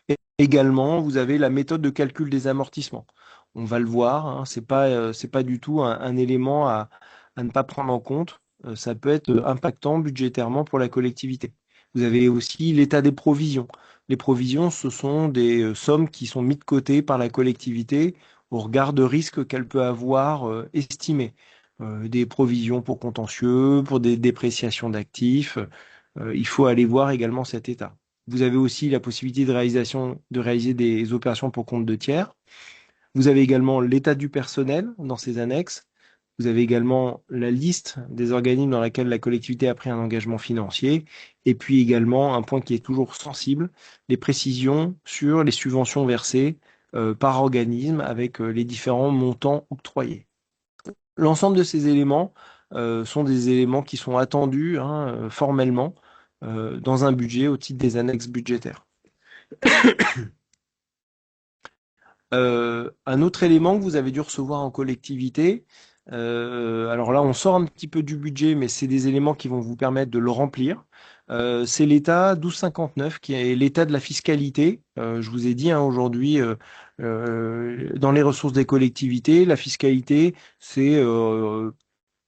Et également, vous avez la méthode de calcul des amortissements. On va le voir, hein, c'est pas du tout un élément à ne pas prendre en compte. Ça peut être impactant budgétairement pour la collectivité. Vous avez aussi l'état des provisions. Les provisions, ce sont des sommes qui sont mises de côté par la collectivité au regard de risques qu'elle peut avoir estimés. Des provisions pour contentieux, pour des dépréciations d'actifs. Il faut aller voir également cet état. Vous avez aussi la possibilité de réaliser des opérations pour compte de tiers. Vous avez également l'état du personnel dans ces annexes. Vous avez également la liste des organismes dans lesquels la collectivité a pris un engagement financier. Et puis également, un point qui est toujours sensible, les précisions sur les subventions versées par organisme avec les différents montants octroyés. L'ensemble de ces éléments sont des éléments qui sont attendus hein, formellement dans un budget au titre des annexes budgétaires. Un autre élément que vous avez dû recevoir en collectivité, alors là on sort un petit peu du budget, mais c'est des éléments qui vont vous permettre de le remplir. C'est l'état 1259 qui est l'état de la fiscalité. Je vous ai dit hein, aujourd'hui, dans les ressources des collectivités, la fiscalité, c'est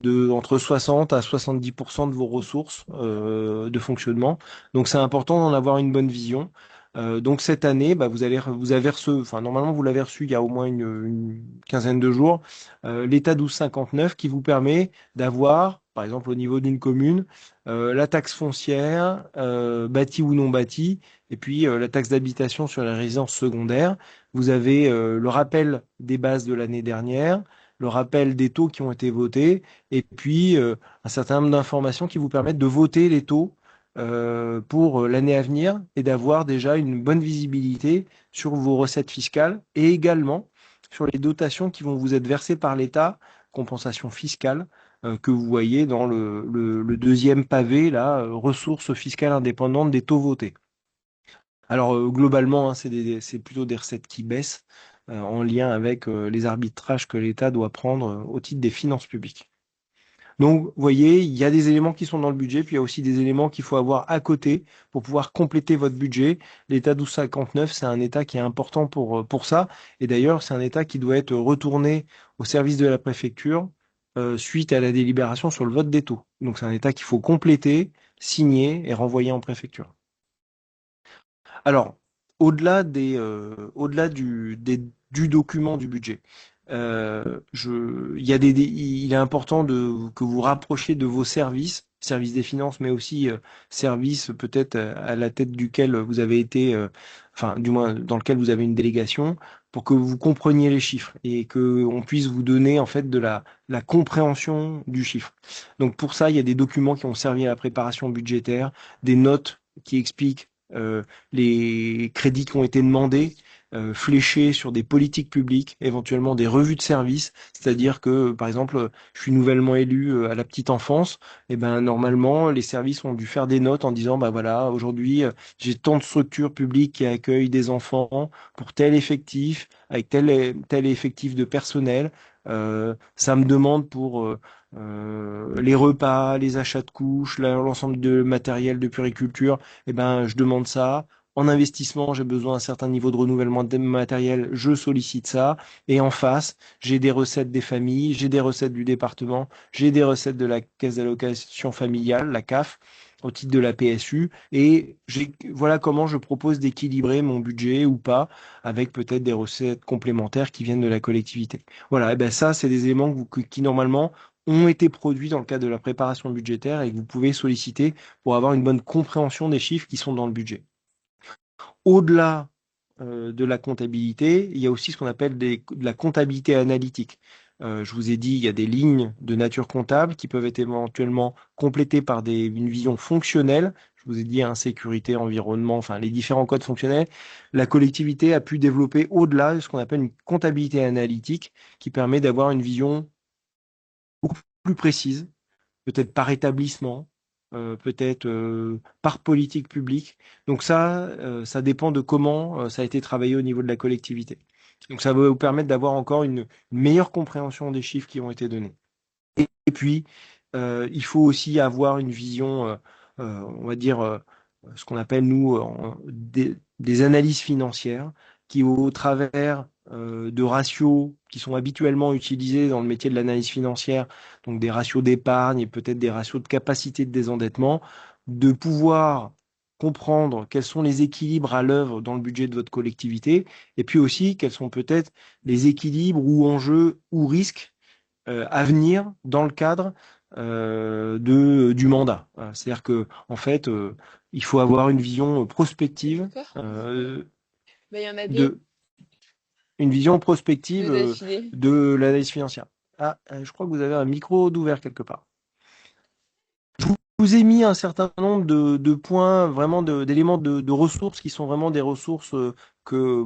entre 60 à 70% de vos ressources de fonctionnement. Donc c'est important d'en avoir une bonne vision. Donc cette année, vous avez reçu, enfin normalement vous l'avez reçu il y a au moins une quinzaine de jours, l'état 1259 qui vous permet d'avoir, par exemple au niveau d'une commune, la taxe foncière, bâtie ou non bâtie, et puis la taxe d'habitation sur les résidences secondaires. Vous avez le rappel des bases de l'année dernière, le rappel des taux qui ont été votés, et puis un certain nombre d'informations qui vous permettent de voter les taux pour l'année à venir et d'avoir déjà une bonne visibilité sur vos recettes fiscales et également sur les dotations qui vont vous être versées par l'État, compensation fiscale, que vous voyez dans le deuxième pavé, là, ressources fiscales indépendantes des taux votés. Alors globalement, hein, c'est plutôt des recettes qui baissent en lien avec les arbitrages que l'État doit prendre au titre des finances publiques. Donc, vous voyez, il y a des éléments qui sont dans le budget, puis il y a aussi des éléments qu'il faut avoir à côté pour pouvoir compléter votre budget. L'état 1259, c'est un état qui est important pour ça. Et d'ailleurs, c'est un état qui doit être retourné au service de la préfecture suite à la délibération sur le vote des taux. Donc, c'est un état qu'il faut compléter, signer et renvoyer en préfecture. Alors, au-delà du document du budget, il est important que vous rapprochiez de vos services des finances, mais aussi services peut-être à la tête duquel vous avez été, enfin, du moins dans lequel vous avez une délégation, pour que vous compreniez les chiffres et que on puisse vous donner en fait de la compréhension du chiffre. Donc pour ça, il y a des documents qui ont servi à la préparation budgétaire, des notes qui expliquent les crédits qui ont été demandés, fléchés sur des politiques publiques, éventuellement des revues de services, c'est-à-dire que, par exemple, je suis nouvellement élu à la petite enfance, et ben normalement, les services ont dû faire des notes en disant, bah voilà, aujourd'hui, j'ai tant de structures publiques qui accueillent des enfants pour tel effectif, avec tel effectif de personnel. Ça me demande pour les repas, les achats de couches, l'ensemble de matériel de puriculture, eh ben, je demande ça. En investissement, j'ai besoin d'un certain niveau de renouvellement de matériel, je sollicite ça. Et en face, j'ai des recettes des familles, j'ai des recettes du département, j'ai des recettes de la caisse d'allocation familiale, la CAF, au titre de la PSU. Et voilà comment je propose d'équilibrer mon budget ou pas, avec peut-être des recettes complémentaires qui viennent de la collectivité. Voilà, et ben ça, c'est des éléments qui normalement ont été produits dans le cadre de la préparation budgétaire et que vous pouvez solliciter pour avoir une bonne compréhension des chiffres qui sont dans le budget. Au-delà de la comptabilité, il y a aussi ce qu'on appelle de la comptabilité analytique. Je vous ai dit, il y a des lignes de nature comptable qui peuvent être éventuellement complétées par une vision fonctionnelle. Je vous ai dit, sécurité, environnement, enfin les différents codes fonctionnels. La collectivité a pu développer au-delà de ce qu'on appelle une comptabilité analytique qui permet d'avoir une vision beaucoup plus précise, peut-être par établissement, peut-être par politique publique. Donc ça dépend de comment ça a été travaillé au niveau de la collectivité. Donc ça va vous permettre d'avoir encore une meilleure compréhension des chiffres qui ont été donnés. Et puis, il faut aussi avoir une vision, on va dire, ce qu'on appelle, nous, des analyses financières qui, au travers de ratios qui sont habituellement utilisés dans le métier de l'analyse financière, donc des ratios d'épargne et peut-être des ratios de capacité de désendettement, de pouvoir comprendre quels sont les équilibres à l'œuvre dans le budget de votre collectivité, et puis aussi quels sont peut-être les équilibres ou enjeux ou risques à venir dans le cadre du mandat. C'est-à-dire que en fait, il faut avoir une vision prospective D'accord. Il y en a deux. de une vision prospective Deux d'affilée. de l'analyse financière. Ah, je crois que vous avez un micro d'ouvert quelque part. Je vous ai mis un certain nombre de points, vraiment d'éléments de ressources qui sont vraiment des ressources que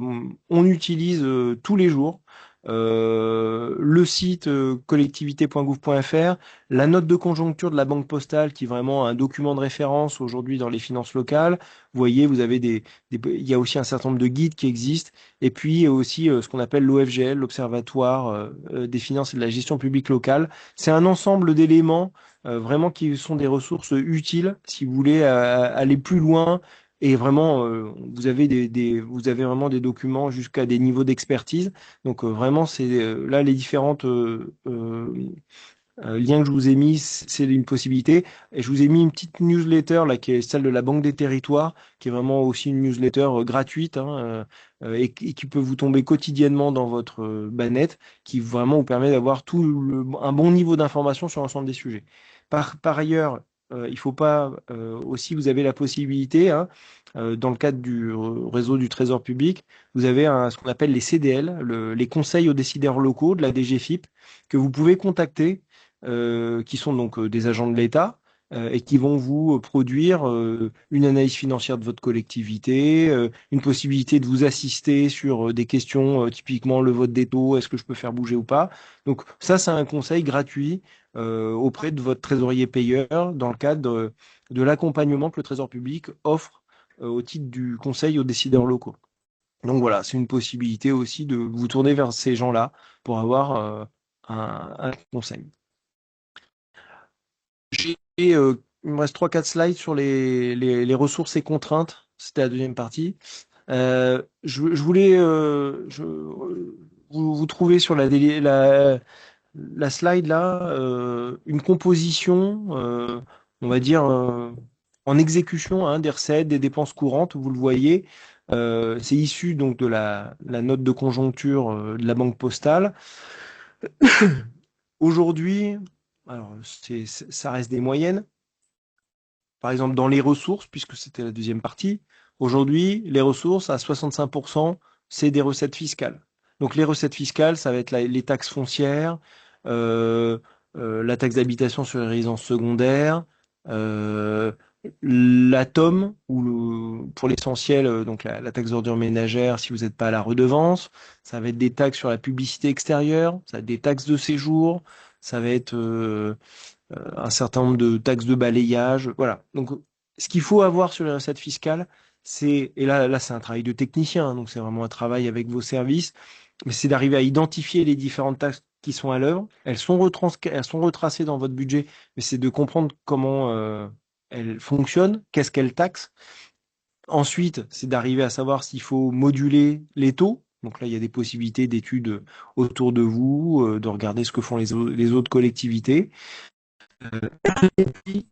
on utilise tous les jours. Le site collectivité.gouv.fr, la note de conjoncture de la Banque Postale, qui est vraiment un document de référence aujourd'hui dans les finances locales. Vous voyez, vous avez il y a aussi un certain nombre de guides qui existent. Et puis aussi ce qu'on appelle l'OFGL, l'Observatoire des finances et de la gestion publique locale. C'est un ensemble d'éléments vraiment qui sont des ressources utiles si vous voulez aller plus loin. Et vraiment, vous avez vous avez vraiment des documents jusqu'à des niveaux d'expertise. Donc vraiment, c'est là les différentes liens que je vous ai mis, c'est une possibilité. Et je vous ai mis une petite newsletter là qui est celle de la Banque des Territoires, qui est vraiment aussi une newsletter gratuite et qui peut vous tomber quotidiennement dans votre bannette, qui vraiment vous permet d'avoir un bon niveau d'information sur l'ensemble des sujets. Par ailleurs, il faut pas aussi, vous avez la possibilité, dans le cadre du réseau du Trésor public, vous avez ce qu'on appelle les CDL, les conseils aux décideurs locaux de la DGFiP, que vous pouvez contacter, qui sont donc des agents de l'État et qui vont vous produire une analyse financière de votre collectivité, une possibilité de vous assister sur des questions, typiquement le vote des taux, est-ce que je peux faire bouger ou pas. Donc ça, c'est un conseil gratuit auprès de votre trésorier payeur dans le cadre de l'accompagnement que le Trésor public offre au titre du conseil aux décideurs locaux. Donc voilà, c'est une possibilité aussi de vous tourner vers ces gens-là pour avoir un conseil. Il me reste 3-4 slides sur les ressources et contraintes. C'était la deuxième partie. Je voulais vous trouver sur la slide là une composition, on va dire, en exécution des recettes, des dépenses courantes, vous le voyez. C'est issu donc de la note de conjoncture de la Banque Postale. Aujourd'hui, alors ça reste des moyennes. Par exemple, dans les ressources, puisque c'était la deuxième partie, aujourd'hui, les ressources à 65%, c'est des recettes fiscales. Donc les recettes fiscales, ça va être les taxes foncières, euh, la taxe d'habitation sur les résidences secondaires, la TOM, ou pour l'essentiel, donc la taxe d'ordure ménagère si vous n'êtes pas à la redevance, ça va être des taxes sur la publicité extérieure, ça va être des taxes de séjour, ça va être un certain nombre de taxes de balayage, voilà. Donc, ce qu'il faut avoir sur les recettes fiscales, et là c'est un travail de technicien, donc c'est vraiment un travail avec vos services, mais c'est d'arriver à identifier les différentes taxes qui sont à l'œuvre. Elles sont retracées dans votre budget, mais c'est de comprendre comment elles fonctionnent, qu'est-ce qu'elles taxent. Ensuite, c'est d'arriver à savoir s'il faut moduler les taux. Donc là, il y a des possibilités d'études autour de vous, de regarder ce que font les autres collectivités. Et puis,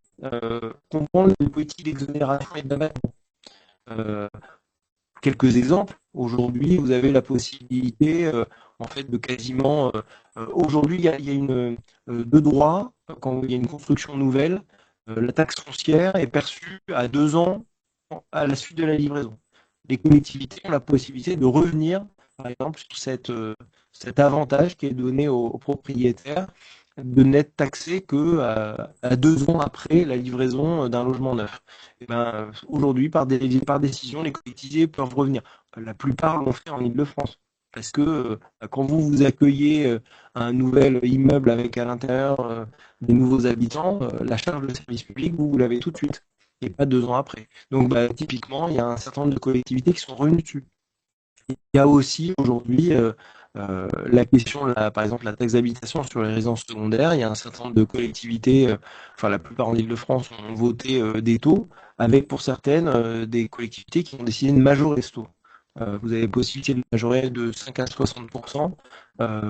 comprendre les politiques d'exonération et d'abattement. Quelques exemples. Aujourd'hui, vous avez la possibilité, en fait, de quasiment. Aujourd'hui, il y a de droit, quand il y a une construction nouvelle, la taxe foncière est perçue à 2 ans à la suite de la livraison. Les collectivités ont la possibilité de revenir par exemple, sur cet avantage qui est donné aux propriétaires de n'être taxé que à 2 ans après la livraison d'un logement neuf. Et ben, aujourd'hui, par décision, les collectivités peuvent revenir. La plupart l'ont fait en Île-de-France. Parce que quand vous accueillez un nouvel immeuble avec à l'intérieur des nouveaux habitants, la charge de service public, vous l'avez tout de suite, et pas 2 ans après. Donc bah, typiquement, il y a un certain nombre de collectivités qui sont revenues dessus. Il y a aussi aujourd'hui la question, par exemple, la taxe d'habitation sur les résidences secondaires. Il y a un certain nombre de collectivités, enfin la plupart en Île-de-France, ont voté des taux, avec pour certaines des collectivités qui ont décidé de majorer ce taux. Vous avez possibilité de majorer de 5 à 60%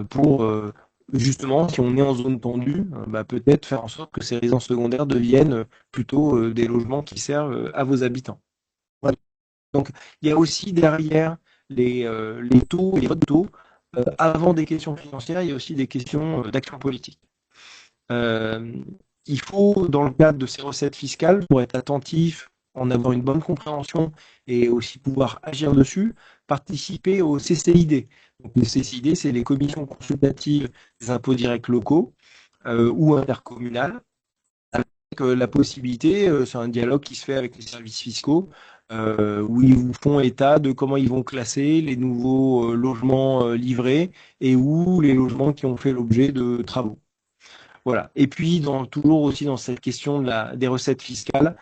pour justement, si on est en zone tendue, bah, peut-être faire en sorte que ces résidences secondaires deviennent plutôt des logements qui servent à vos habitants. Voilà. Donc, il y a aussi derrière les taux, les votes taux, avant des questions financières, il y a aussi des questions d'action politique. Euh, il faut, dans le cadre de ces recettes fiscales, pour être attentif, en avoir une bonne compréhension et aussi pouvoir agir dessus, participer au CCID. Donc, le CCID, c'est les commissions consultatives des impôts directs locaux ou intercommunales, avec la possibilité, c'est un dialogue qui se fait avec les services fiscaux, où ils vous font état de comment ils vont classer les nouveaux logements livrés et où les logements qui ont fait l'objet de travaux. Voilà. Et puis, toujours aussi dans cette question des recettes fiscales,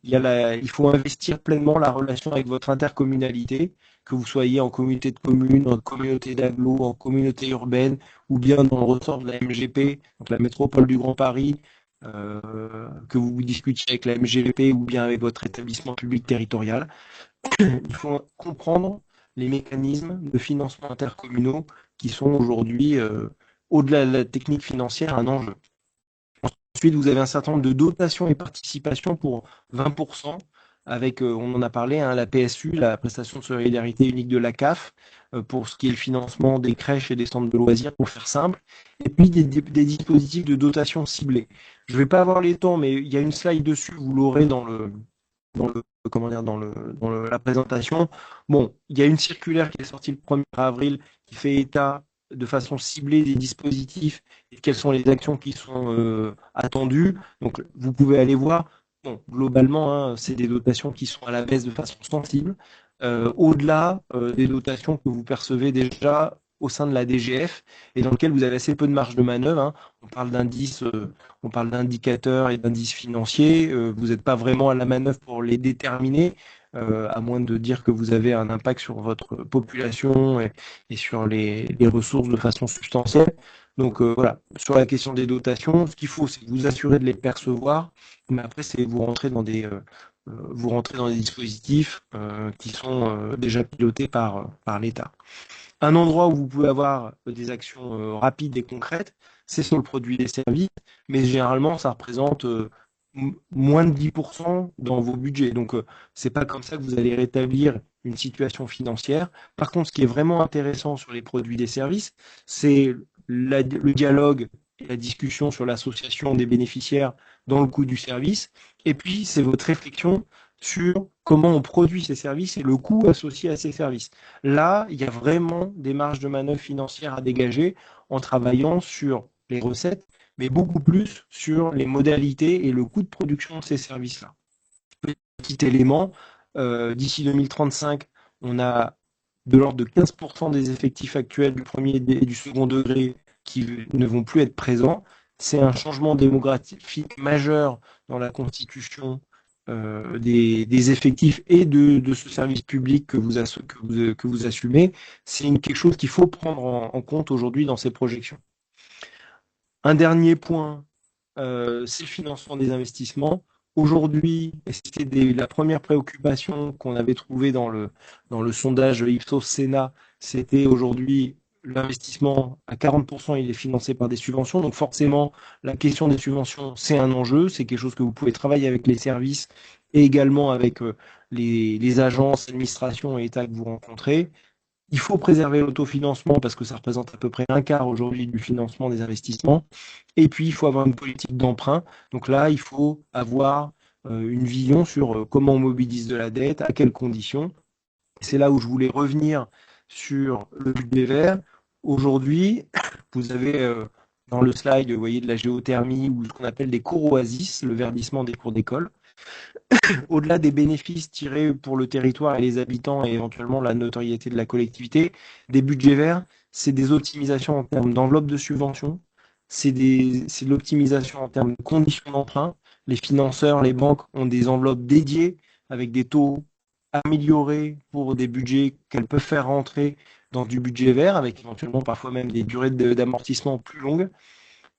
il faut investir pleinement la relation avec votre intercommunalité, que vous soyez en communauté de communes, en communauté d'agglo, en communauté urbaine, ou bien dans le ressort de la MGP, donc la métropole du Grand Paris, que vous discutiez avec la MGP ou bien avec votre établissement public territorial. Il faut comprendre les mécanismes de financement intercommunaux qui sont aujourd'hui, au-delà de la technique financière, un enjeu. Ensuite, vous avez un certain nombre de dotations et participations pour 20%, avec, on en a parlé, hein, la PSU, la prestation de solidarité unique de la CAF, pour ce qui est le financement des crèches et des centres de loisirs, pour faire simple, et puis des dispositifs de dotation ciblés. Je ne vais pas avoir les temps, mais il y a une slide dessus, vous l'aurez comment dire, la présentation. Bon, il y a une circulaire qui est sortie le 1er avril qui fait état de façon ciblée des dispositifs et quelles sont les actions qui sont attendues. Donc, vous pouvez aller voir. Bon, globalement, hein, c'est des dotations qui sont à la baisse de façon sensible, au-delà des dotations que vous percevez déjà au sein de la DGF et dans lequel vous avez assez peu de marge de manœuvre. Hein. On parle on parle d'indicateurs et d'indices financiers. Vous n'êtes pas vraiment à la manœuvre pour les déterminer, à moins de dire que vous avez un impact sur votre population et sur les ressources de façon substantielle. Donc voilà, sur la question des dotations, ce qu'il faut, c'est vous assurer de les percevoir, mais après, c'est vous rentrez dans des dispositifs qui sont déjà pilotés par l'État. Un endroit où vous pouvez avoir des actions rapides et concrètes, c'est sur le produit des services, mais généralement, ça représente moins de 10% dans vos budgets. Donc, c'est pas comme ça que vous allez rétablir une situation financière. Par contre, ce qui est vraiment intéressant sur les produits des services, c'est le dialogue et la discussion sur l'association des bénéficiaires dans le coût du service. Et puis, c'est votre réflexion sur comment on produit ces services et le coût associé à ces services. Là, il y a vraiment des marges de manœuvre financières à dégager en travaillant sur les recettes, mais beaucoup plus sur les modalités et le coût de production de ces services-là. Petit élément, d'ici 2035, on a de l'ordre de 15% des effectifs actuels du premier et du second degré qui ne vont plus être présents. C'est un changement démographique majeur dans la constitution des effectifs et de ce service public que vous assumez. C'est quelque chose qu'il faut prendre en compte aujourd'hui dans ces projections. Un dernier point, c'est le financement des investissements. Aujourd'hui, et c'était la première préoccupation qu'on avait trouvée dans le sondage Ipsos Sénat, c'était aujourd'hui l'investissement à 40%, il est financé par des subventions. Donc forcément, la question des subventions, c'est un enjeu. C'est quelque chose que vous pouvez travailler avec les services et également avec les agences, administrations et États que vous rencontrez. Il faut préserver l'autofinancement parce que ça représente à peu près un quart aujourd'hui du financement des investissements. Et puis, il faut avoir une politique d'emprunt. Donc là, il faut avoir une vision sur comment on mobilise de la dette, à quelles conditions. C'est là où je voulais revenir sur le budget vert. Aujourd'hui, vous avez dans le slide, vous voyez de la géothermie ou ce qu'on appelle des cours oasis, le verdissement des cours d'école. Au-delà des bénéfices tirés pour le territoire et les habitants et éventuellement la notoriété de la collectivité, des budgets verts, c'est des optimisations en termes d'enveloppe de subvention, c'est de l'optimisation en termes de conditions d'emprunt. Les financeurs, les banques ont des enveloppes dédiées avec des taux améliorés pour des budgets qu'elles peuvent faire rentrer dans du budget vert, avec éventuellement parfois même des durées d'amortissement plus longues.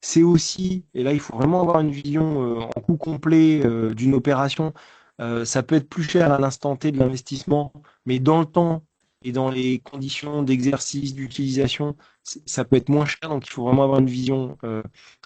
C'est aussi, et là il faut vraiment avoir une vision en coût complet d'une opération, ça peut être plus cher à l'instant T de l'investissement, mais dans le temps et dans les conditions d'exercice, d'utilisation, ça peut être moins cher, donc il faut vraiment avoir une vision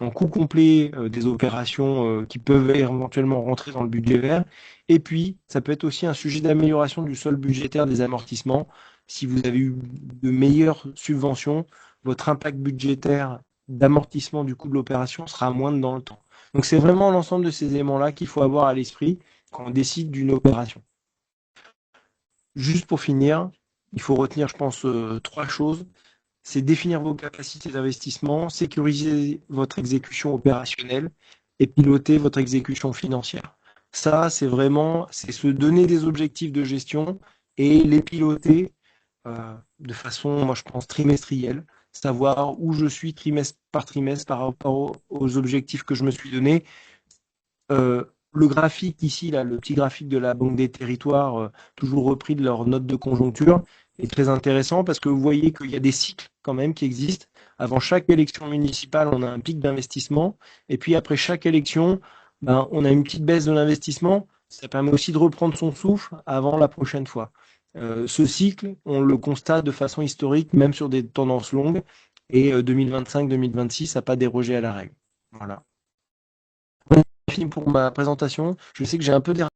en coût complet des opérations qui peuvent éventuellement rentrer dans le budget vert. Et puis, ça peut être aussi un sujet d'amélioration du solde budgétaire des amortissements. Si vous avez eu de meilleures subventions, votre impact budgétaire d'amortissement du coût de l'opération sera moindre dans le temps. Donc c'est vraiment l'ensemble de ces éléments-là qu'il faut avoir à l'esprit quand on décide d'une opération. Juste pour finir, il faut retenir, je pense, 3 choses. C'est définir vos capacités d'investissement, sécuriser votre exécution opérationnelle et piloter votre exécution financière. Ça, c'est se donner des objectifs de gestion et les piloter de façon, moi je pense, trimestrielle, savoir où je suis trimestre par trimestre par rapport aux objectifs que je me suis donnés. Le graphique ici, là, le petit graphique de la Banque des Territoires, toujours repris de leur note de conjoncture, est très intéressant parce que vous voyez qu'il y a des cycles quand même qui existent. Avant chaque élection municipale, on a un pic d'investissement. Et puis après chaque élection, ben, on a une petite baisse de l'investissement. Ça permet aussi de reprendre son souffle avant la prochaine fois. Ce cycle, on le constate de façon historique, même sur des tendances longues. Et 2025-2026 n'a pas dérogé à la règle. Voilà. Fini pour ma présentation. Je sais que j'ai un peu dérapé.